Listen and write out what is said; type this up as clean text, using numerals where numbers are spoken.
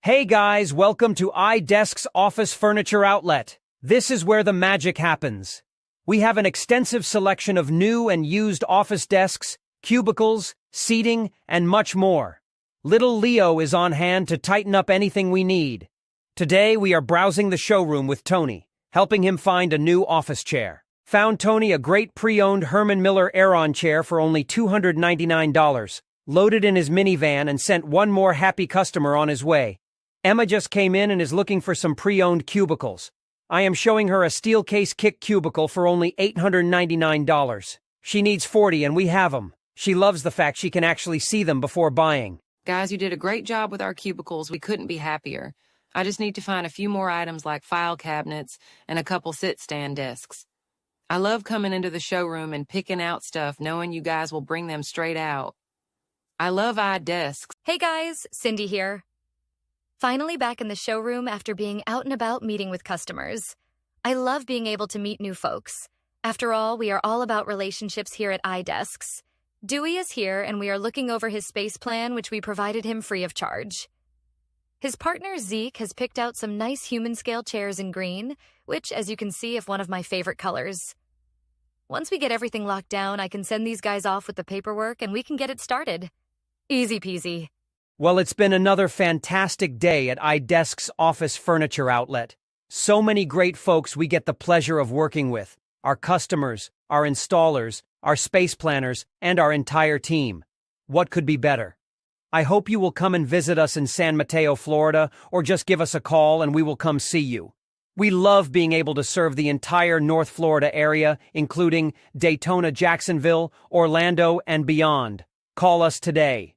Hey guys, welcome to IDESKZ Office Furniture Outlet. This is where the magic happens. We have an extensive selection of new and used office desks, cubicles, seating, and much more. Little Leo is on hand to tighten up anything we need. Today we are browsing the showroom with Tony, helping him find a new office chair. Found Tony a great pre-owned Herman Miller Aeron chair for only $299, loaded in his minivan and sent one more happy customer on his way. Emma just came in and is looking for some pre-owned cubicles. I am showing her a steel case kick cubicle for only $899. She needs 40 and we have them. She loves the fact she can actually see them before buying. Guys, you did a great job with our cubicles. We couldn't be happier. I just need to find a few more items like file cabinets and a couple sit-stand desks. I love coming into the showroom and picking out stuff knowing you guys will bring them straight out. I love IDESKZ. Hey guys, Cindy here. Finally back in the showroom after being out and about meeting with customers. I love being able to meet new folks. After all, we are all about relationships here at IDESKZ. Dewey is here and we are looking over his space plan, which we provided him free of charge. His partner Zeke has picked out some nice human scale chairs in green, which, as you can see, is one of my favorite colors. Once we get everything locked down, I can send these guys off with the paperwork and we can get it started. Easy peasy. Well, it's been another fantastic day at IDESKZ Office Furniture Outlet. So many great folks we get the pleasure of working with. Our customers, our installers, our space planners, and our entire team. What could be better? I hope you will come and visit us in San Mateo, Florida, or just give us a call and we will come see you. We love being able to serve the entire North Florida area, including Daytona, Jacksonville, Orlando, and beyond. Call us today.